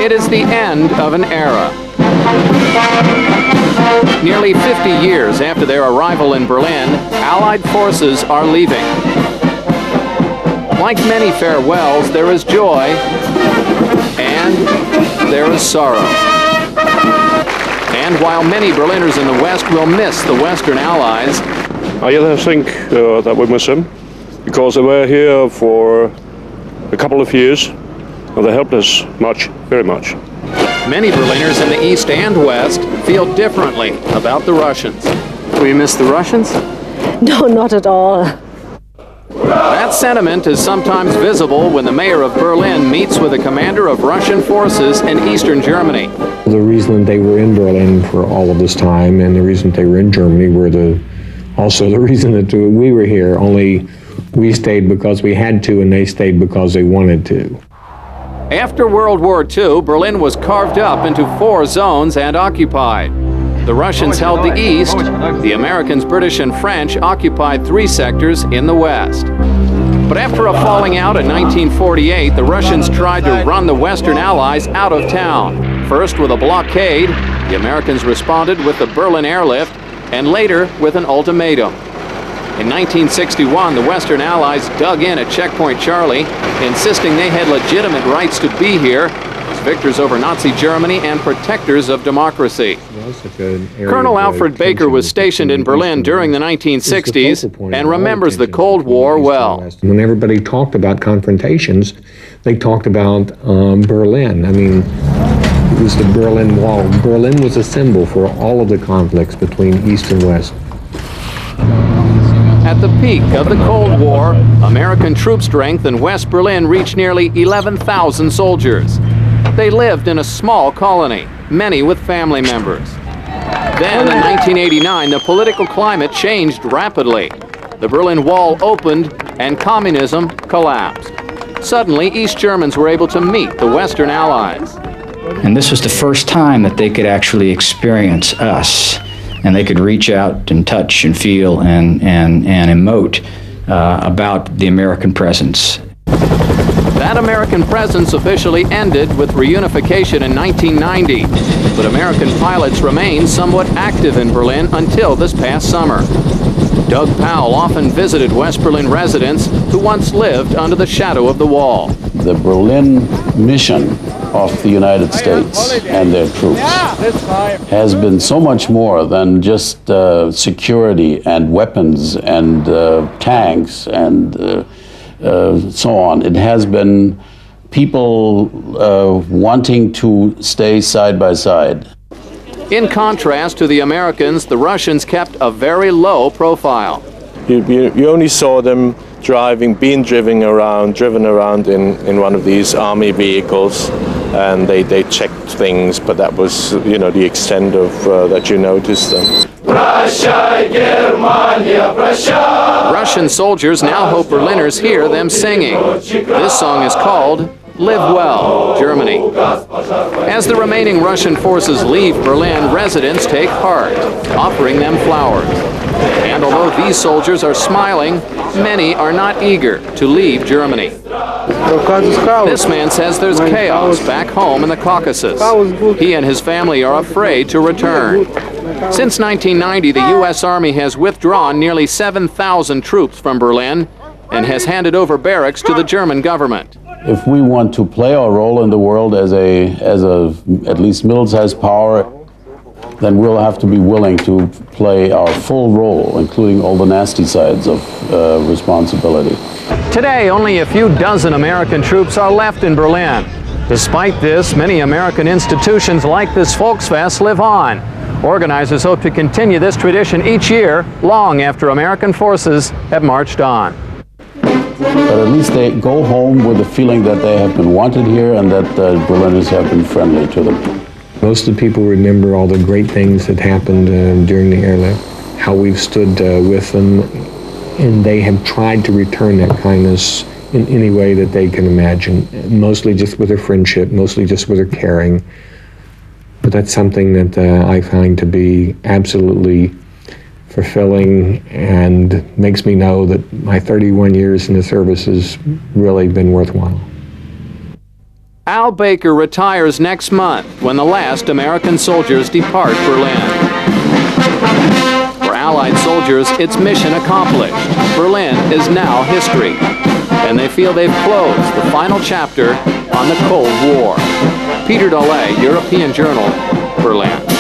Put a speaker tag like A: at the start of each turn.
A: It is the end of an era. Nearly 50 years after their arrival in Berlin, Allied forces are leaving. Like many farewells, there is joy and there is sorrow. And while many Berliners in the West will miss the Western Allies,
B: I think that we miss them because they were here for a couple of years and they helped us much, very much.
A: Many Berliners in the East and West feel differently about the Russians. Do you miss the Russians?
C: No, not at all.
A: That sentiment is sometimes visible when the mayor of Berlin meets with the commander of Russian forces in eastern Germany.
D: The reason they were in Berlin for all of this time and the reason they were in Germany were also the reason that we were here, only we stayed because we had to and they stayed because they wanted to.
A: After World War II, Berlin was carved up into 4 zones and occupied. The Russians held the East, the Americans, British, and French occupied 3 sectors in the West. But after a falling out in 1948, the Russians tried to run the Western Allies out of town. First with a blockade, the Americans responded with the Berlin airlift, and later with an ultimatum. In 1961, the Western Allies dug in at Checkpoint Charlie, insisting they had legitimate rights to be here as victors over Nazi Germany and protectors of democracy. Colonel Alfred Baker was stationed in Berlin during the 1960s and remembers the Cold War well.
D: When everybody talked about confrontations, they talked about Berlin. I mean, it was the Berlin Wall. Berlin was a symbol for all of the conflicts between East and West.
A: At the peak of the Cold War, American troop strength in West Berlin reached nearly 11,000 soldiers. They lived in a small colony, many with family members. Then in 1989, the political climate changed rapidly. The Berlin Wall opened and communism collapsed. Suddenly, East Germans were able to meet the Western Allies.
E: And this was the first time that they could actually experience us. And they could reach out and touch and feel and emote about the American presence.
A: That American presence officially ended with reunification in 1990, but American pilots remained somewhat active in Berlin until this past summer. Doug Powell often visited West Berlin residents who once lived under the shadow of the wall.
F: The Berlin mission of the United States and their troops has been so much more than just security and weapons and tanks and so on. It has been people wanting to stay side by side.
A: In contrast to the Americans, the Russians kept a very low profile.
G: You only saw them being driven around in one of these army vehicles, and they checked things, but that was, you know, the extent of that you noticed them.
A: Russian soldiers now hope Berliners hear them singing. This song is called Live Well, Germany. As the remaining Russian forces leave Berlin, residents take heart, offering them flowers. And although these soldiers are smiling, many are not eager to leave Germany. This man says there's chaos back home in the Caucasus. He and his family are afraid to return. Since 1990, the U.S. Army has withdrawn nearly 7,000 troops from Berlin and has handed over barracks to the German government.
F: If we want to play our role in the world as at least middle-sized power, then we'll have to be willing to play our full role, including all the nasty sides of responsibility.
A: Today, only a few dozen American troops are left in Berlin. Despite this, many American institutions like this Volksfest live on. Organizers hope to continue this tradition each year, long after American forces have marched on.
F: But at least they go home with the feeling that they have been wanted here and that the Berliners have been friendly to them.
D: Most of the people remember all the great things that happened during the airlift, how we've stood with them, and they have tried to return that kindness in any way that they can imagine, mostly just with their friendship, mostly just with their caring. But that's something that I find to be absolutely fulfilling and makes me know that my 31 years in the service has really been worthwhile.
A: Al Baker retires next month when the last American soldiers depart Berlin. For Allied soldiers, it's mission accomplished. Berlin is now history, and they feel they've closed the final chapter on the Cold War. Peter Dallay, European Journal, Berlin.